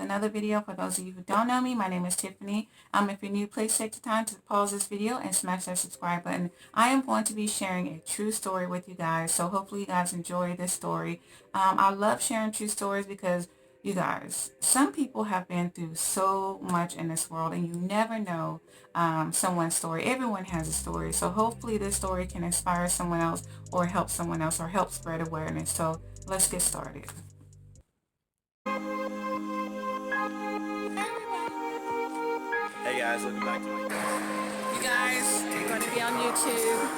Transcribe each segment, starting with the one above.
another video. For those of you who don't know me, my name is Tiffany. If you're new, please take the time to pause this video and smash that subscribe button. I am going to be sharing a true story with you guys, so hopefully you guys enjoy this story. I love sharing true stories because you guys, some people have been through so much in this world, and you never know someone's story. Everyone has a story, so hopefully this story can inspire someone else or help someone else or help spread awareness. So let's get started. Hey guys, welcome back to my channel. You guys, we're going to be on YouTube.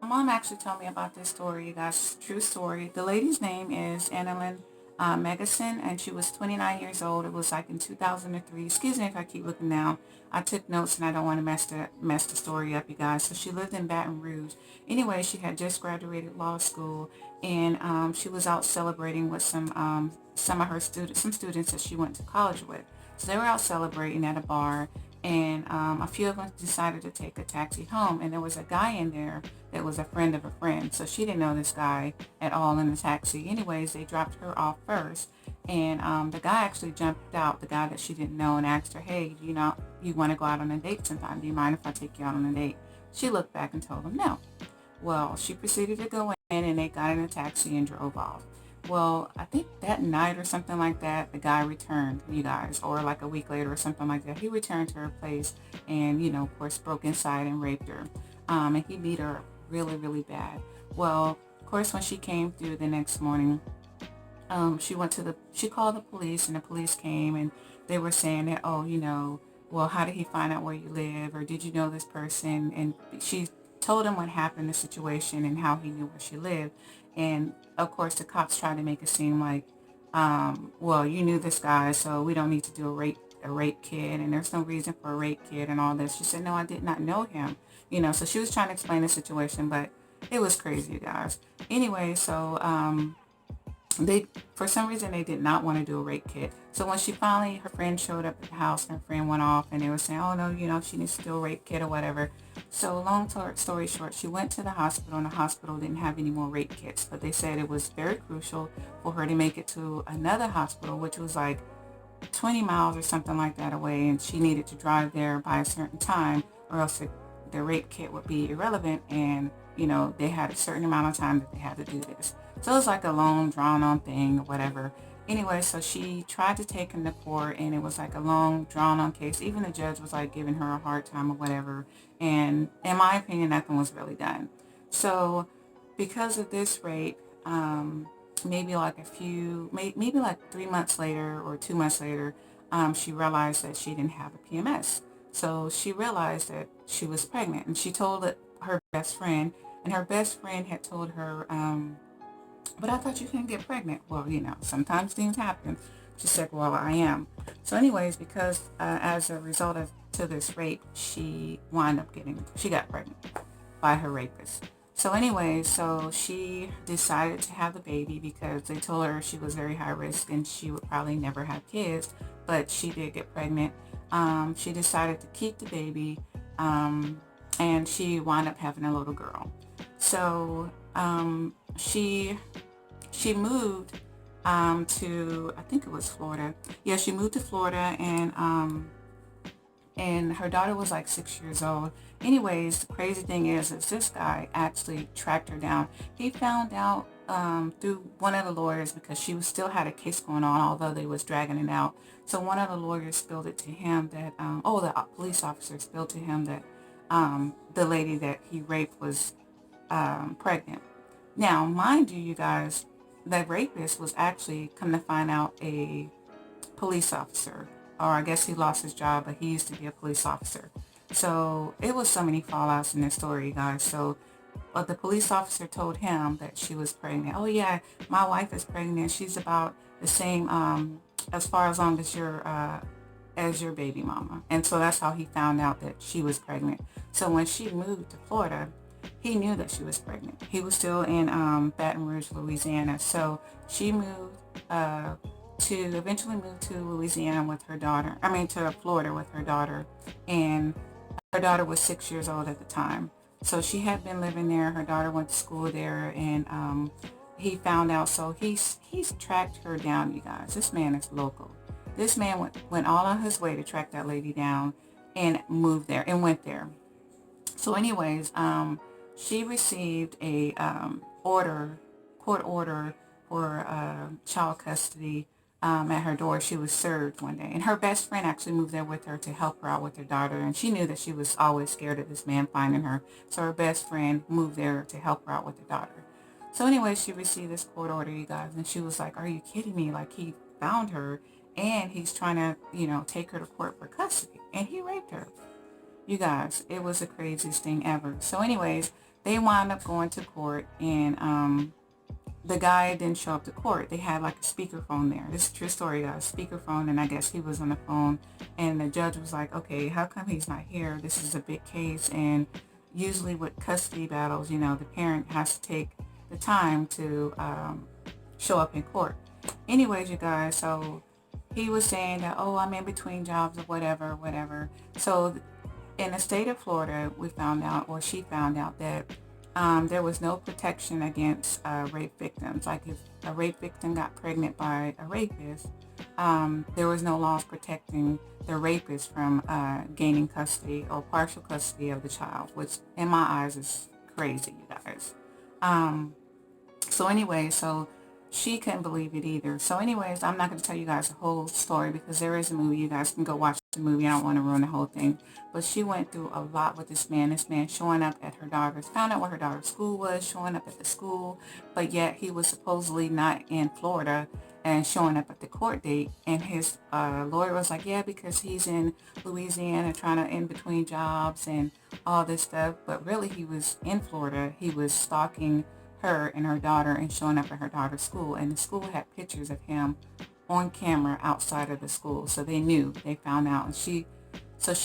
My mom actually told me about this story, you guys. True story. The lady's name is Annalyn Megason, and she was 29 years old. It was like in 2003. Excuse me if I keep looking down. I took notes and I don't want to mess the story up, you guys. So she lived in Baton Rouge. Anyway, she had just graduated law school, and she was out celebrating with some of her students that she went to college with. So they were out celebrating at a bar, and a few of them decided to take a taxi home, and there was a guy in there that was a friend of a friend. So she didn't know this guy at all in the taxi. Anyways, they dropped her off first, and the guy actually jumped out, the guy that she didn't know, and asked her, hey, you want to go out on a date sometime? Do you mind if I take you out on a date? She looked back and told him no. Well, she proceeded to go in, and they got in a taxi and drove off. Well, I think that night or something like that, the guy returned, you guys, or like a week later or something like that. He returned to her place and, of course, broke inside and raped her. And he beat her really, really bad. Well, of course, when she came through the next morning, she called the police, and the police came, and they were saying that, well, how did he find out where you live, or did you know this person? And she told him what happened, the situation, and how he knew where she lived. And of course, the cops tried to make it seem like, well, you knew this guy, so we don't need to do a rape kit, and there's no reason for a rape kit and all this. She said, no, I did not know him. So she was trying to explain the situation, but it was crazy, you guys. Anyway, so for some reason, they did not want to do a rape kit. So when her friend showed up at the house, and her friend went off, and they were saying, oh no, she needs to do a rape kit or whatever. So long story short, she went to the hospital, and the hospital didn't have any more rape kits, but they said it was very crucial for her to make it to another hospital, which was like 20 miles or something like that away, and she needed to drive there by a certain time, or else the rape kit would be irrelevant, and they had a certain amount of time that they had to do this. So it was like a long, drawn-on thing or whatever. Anyway, so she tried to take him to court, and it was like a long, drawn-on case. Even the judge was like giving her a hard time or whatever. And in my opinion, nothing was really done. So because of this rape, maybe like 3 months later or 2 months later, she realized that she didn't have a PMS. So she realized that she was pregnant, and she told her best friend, and her best friend had told her, but I thought you couldn't get pregnant. Well, sometimes things happen. She said, well, I am. So anyways, because as a result to this rape, she got pregnant by her rapist. So anyways, so she decided to have the baby because they told her she was very high risk and she would probably never have kids, but she did get pregnant. She decided to keep the baby, and she wound up having a little girl. So she moved to, I think it was Florida. Yeah, she moved to Florida, and her daughter was like 6 years old. Anyways, the crazy thing is this guy actually tracked her down. He found out through one of the lawyers, because she still had a case going on, although they was dragging it out. So one of the lawyers spilled it to him that, the police officer spilled to him that the lady that he raped was pregnant. Now, mind you guys, the rapist was actually, come to find out, a police officer, or I guess he lost his job, but he used to be a police officer. So it was so many fallouts in this story, you guys. So the police officer told him that she was pregnant. Oh yeah, my wife is pregnant. She's about the same as far as long as your baby mama. And so that's how he found out that she was pregnant. So when she moved to Florida, he knew that she was pregnant. He was still in Baton Rouge, Louisiana. So she moved to eventually move to Louisiana with her daughter. I mean, to Florida with her daughter. And her daughter was 6 years old at the time. So she had been living there. Her daughter went to school there, and he found out. So he's tracked her down, you guys. This man is local. This man went all on his way to track that lady down and moved there and went there. So anyways, she received a court order for child custody at her door. She was served one day, and her best friend actually moved there with her to help her out with her daughter, and she knew that she was always scared of this man finding her, so her best friend moved there to help her out with her daughter. So anyway, she received this court order, you guys, and she was like, are you kidding me? Like, he found her, and he's trying to, take her to court for custody, and he raped her. You guys, it was the craziest thing ever. So anyways, they wound up going to court, and the guy didn't show up to court. They had like a speakerphone there. This is a true story, guys. Speakerphone, and I guess he was on the phone, and the judge was like, okay, how come he's not here? This is a big case, and usually with custody battles, the parent has to take the time to show up in court. Anyways, you guys, so he was saying that, oh, I'm in between jobs or whatever. So in the state of Florida, we found out, or she found out, that there was no protection against rape victims. Like, if a rape victim got pregnant by a rapist, there was no laws protecting the rapist from gaining custody or partial custody of the child, which in my eyes is crazy, you guys. So anyway, so she couldn't believe it either. So anyways, I'm not going to tell you guys the whole story because there is a movie. You guys can go watch the movie. I don't want to ruin the whole thing. But she went through a lot with this man. This man showing up at her daughter's, found out where her daughter's school was, showing up at the school, but yet he was supposedly not in Florida and showing up at the court date. And his lawyer was like, yeah, because he's in Louisiana trying to in between jobs and all this stuff. But really, he was in Florida. He was stalking her and her daughter and showing up at her daughter's school, and the school had pictures of him on camera outside of the school, so they found out. And she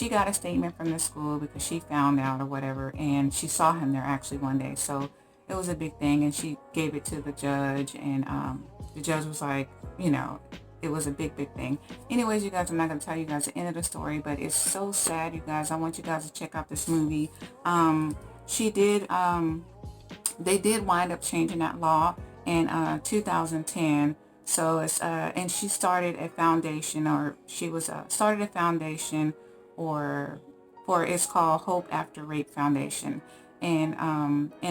got a statement from the school because she found out or whatever, and she saw him there actually one day. So it was a big thing, and she gave it to the judge, and the judge was like, it was a big thing. Anyways, you guys, I'm not going to tell you guys the end of the story, but it's so sad, you guys. I want you guys to check out this movie. They did wind up changing that law in 2010. So it's and she started a foundation, or she was started a foundation, or for it's called Hope After Rape Foundation, and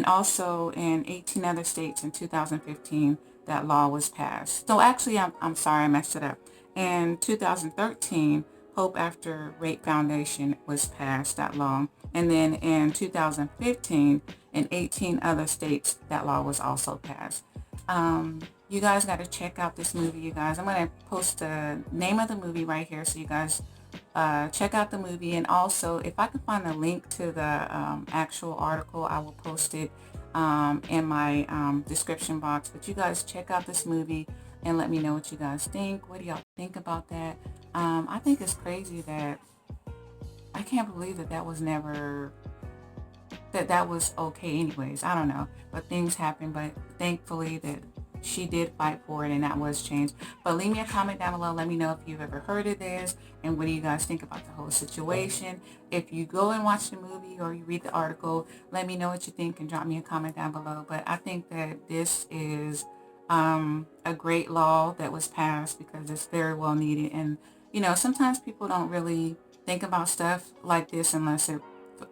also in 18 other states in 2015 that law was passed. So actually, I'm sorry, I messed it up. In 2013, Hope After Rape Foundation was passed, that law. And then in 2015, in 18 other states, that law was also passed. You guys got to check out this movie, you guys. I'm going to post the name of the movie right here so you guys check out the movie. And also, if I can find the link to the actual article, I will post it in my description box. But you guys check out this movie and let me know what you guys think. What do y'all think about that? I think it's crazy that I can't believe that was never, that was okay anyways. I don't know, but things happen. But thankfully that she did fight for it and that was changed. But leave me a comment down below. Let me know if you've ever heard of this and what do you guys think about the whole situation. If you go and watch the movie or you read the article, let me know what you think and drop me a comment down below. But I think that this is a great law that was passed because it's very well needed. And sometimes people don't really think about stuff like this unless it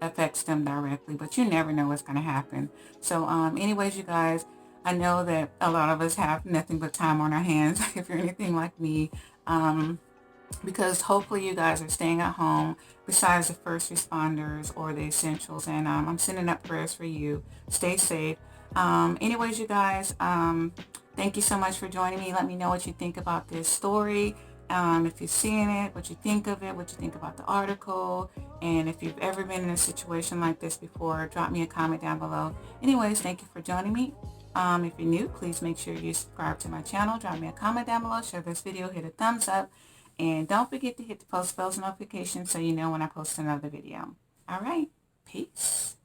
affects them directly, but you never know what's going to happen. So anyways, you guys, I know that a lot of us have nothing but time on our hands if you're anything like me, because hopefully you guys are staying at home besides the first responders or the essentials, and I'm sending up prayers for you. Stay safe. Anyways, you guys, thank you so much for joining me. Let me know what you think about this story. If you're seeing it, what you think of it, what you think about the article, and if you've ever been in a situation like this before, drop me a comment down below. Anyways, thank you for joining me. If you're new, please make sure you subscribe to my channel, drop me a comment down below, share this video, hit a thumbs up, and don't forget to hit the post bells notification so you know when I post another video. All right, peace.